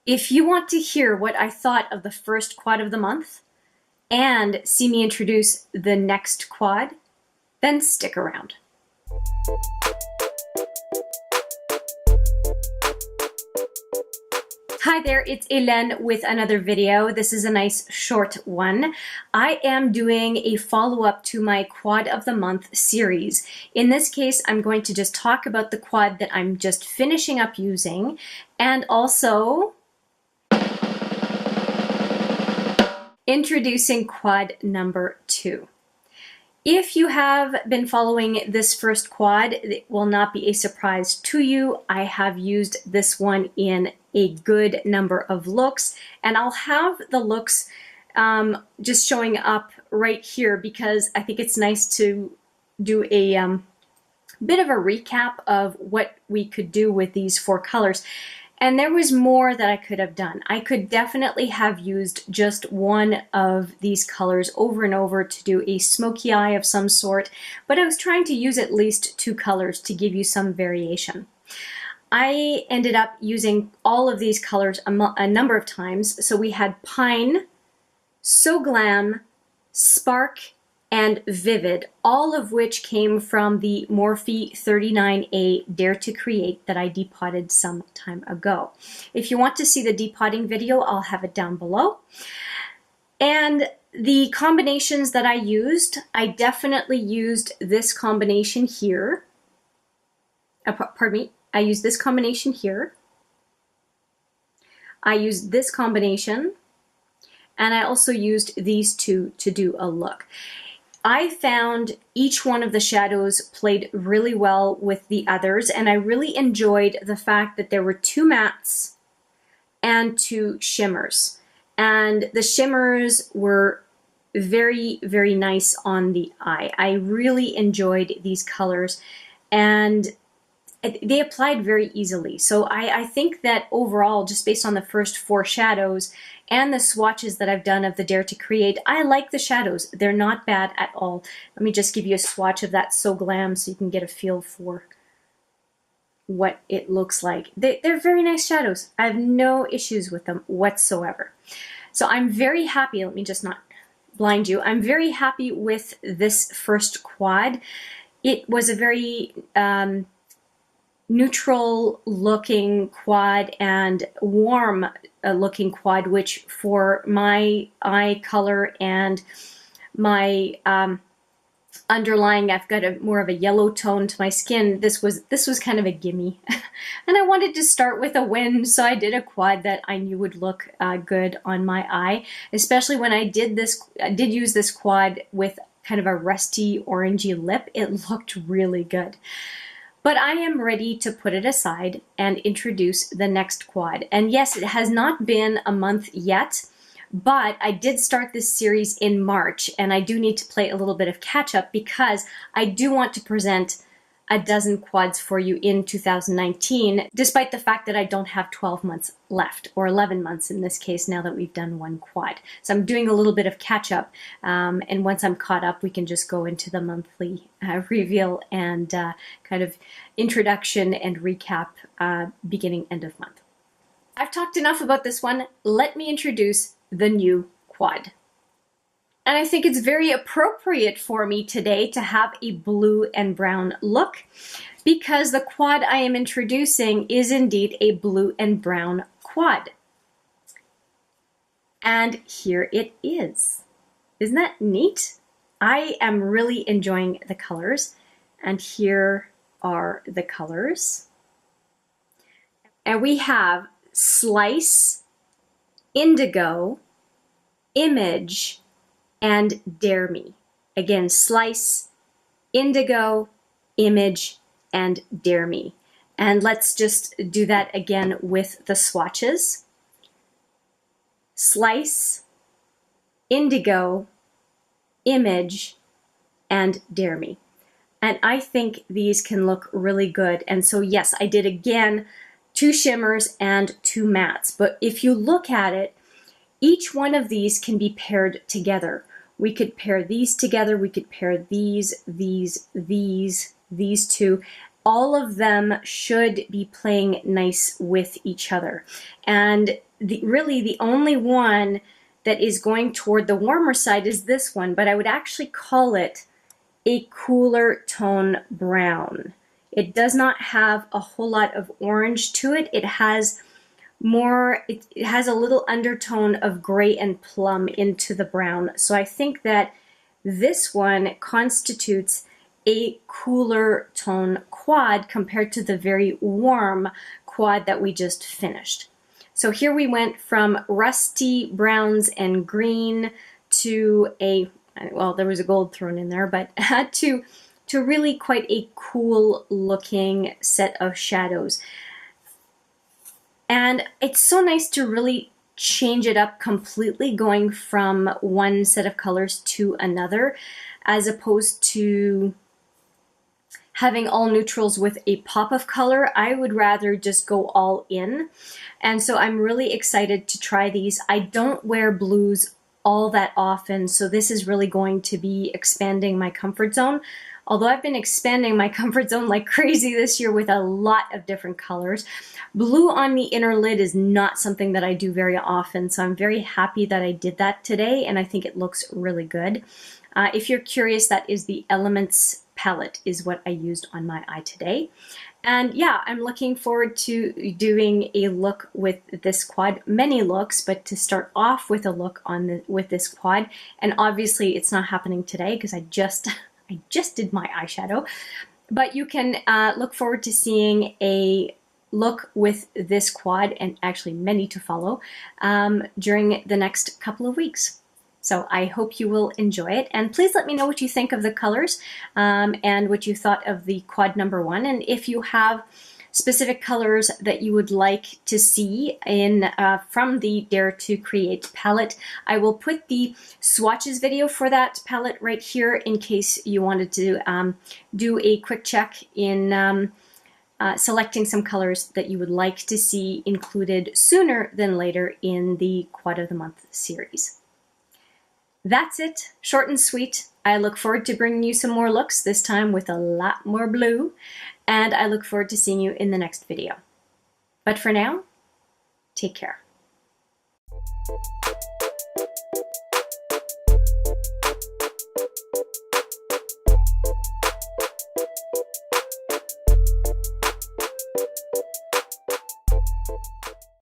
If you want to hear what I thought of the first quad of the month and see me introduce the next quad, then stick around. Hi there, it's Hélène with another video. This is a nice short one. I am doing a follow-up to my Quad of the Month series. In this case, I'm going to just talk about the quad that I'm just finishing up using, and also introducing quad number 2. If you have been following this first quad, it will not be a surprise to you. I have used this one in a good number of looks, and I'll have the looks just showing up right here because I think it's nice to do a bit of a recap of what we could do with these 4 colors. And there was more that I could have done. I could definitely have used just one of these colors over and over to do a smoky eye of some sort, but I was trying to use at least 2 colors to give you some variation. I ended up using all of these colors a number of times. So we had Pine, So Glam, Spark, and Vivid, all of which came from the Morphe 39A Dare to Create that I depotted some time ago. If you want to see the depotting video, I'll have it down below. And the combinations that I used, I definitely used this combination here. Pardon me, I used this combination here. I used this combination, and I also used these 2 to do a look. I found each one of the shadows played really well with the others, and I really enjoyed the fact that there were 2 mattes and 2 shimmers. And the shimmers were very, very nice on the eye. I really enjoyed these colors, and they applied very easily. So I think that overall, just based on the first 4 shadows and the swatches that I've done of the Dare to Create, I like the shadows. They're not bad at all. Let me just give you a swatch of that So Glam so you can get a feel for what it looks like. They're very nice shadows. I have no issues with them whatsoever. So I'm very happy. Let me just not blind you. I'm very happy with this first quad. It was a very neutral looking quad and warm looking quad, which for my eye color and my underlying, I've got more of a yellow tone to my skin. This was kind of a gimme. And I wanted to start with a win, so I did a quad that I knew would look good on my eye, especially when I did use this quad with kind of a rusty orangey lip. It looked really good. But I am ready to put it aside and introduce the next quad. And yes, it has not been a month yet, but I did start this series in March, and I do need to play a little bit of catch up because I do want to present a dozen quads for you in 2019, despite the fact that I don't have 12 months left, or 11 months in this case, now that we've done 1 quad. So I'm doing a little bit of catch up, and once I'm caught up, we can just go into the monthly reveal and kind of introduction and recap beginning, end of month. I've talked enough about this one. Let me introduce the new quad. And I think it's very appropriate for me today to have a blue and brown look because the quad I am introducing is indeed a blue and brown quad. And here it is. Isn't that neat? I am really enjoying the colors, and here are the colors. And we have Slice, Indigo, Image, and Dare Me. Again, Slice, Indigo, Image, and Dare Me. And let's just do that again with the swatches. Slice, Indigo, Image, and Dare Me. And I think these can look really good. And so yes, I did again 2 shimmers and 2 mattes. But if you look at it, each one of these can be paired together. We could pair these together, we could pair these 2. All of them should be playing nice with each other. And really the only one that is going toward the warmer side is this one, but I would actually call it a cooler tone brown. It does not have a whole lot of orange to it. It has more, it has a little undertone of gray and plum into the brown. So I think that this one constitutes a cooler tone quad compared to the very warm quad that we just finished. So here we went from rusty browns and green to a, well, there was a gold thrown in there, but to really quite a cool looking set of shadows. And it's so nice to really change it up completely, going from one set of colors to another, as opposed to having all neutrals with a pop of color. I would rather just go all in. And so I'm really excited to try these. I don't wear blues all that often, so this is really going to be expanding my comfort zone. Although I've been expanding my comfort zone like crazy this year with a lot of different colors. Blue on the inner lid is not something that I do very often, so I'm very happy that I did that today, and I think it looks really good. If you're curious, that is the Elements palette is what I used on my eye today. And yeah, I'm looking forward to doing a look with this quad, many looks, but to start off with a look on with this quad. And obviously it's not happening today because I just did my eyeshadow, but you can look forward to seeing a look with this quad, and actually many to follow, during the next couple of weeks. So I hope you will enjoy it, and please let me know what you think of the colors and what you thought of the quad number 1, and if you have specific colors that you would like to see in from the Dare to Create palette. I will put the swatches video for that palette right here in case you wanted to do a quick check in selecting some colors that you would like to see included sooner than later in the Quad of the Month series. That's it, short and sweet. I look forward to bringing you some more looks, this time with a lot more blue, and I look forward to seeing you in the next video. But for now, take care.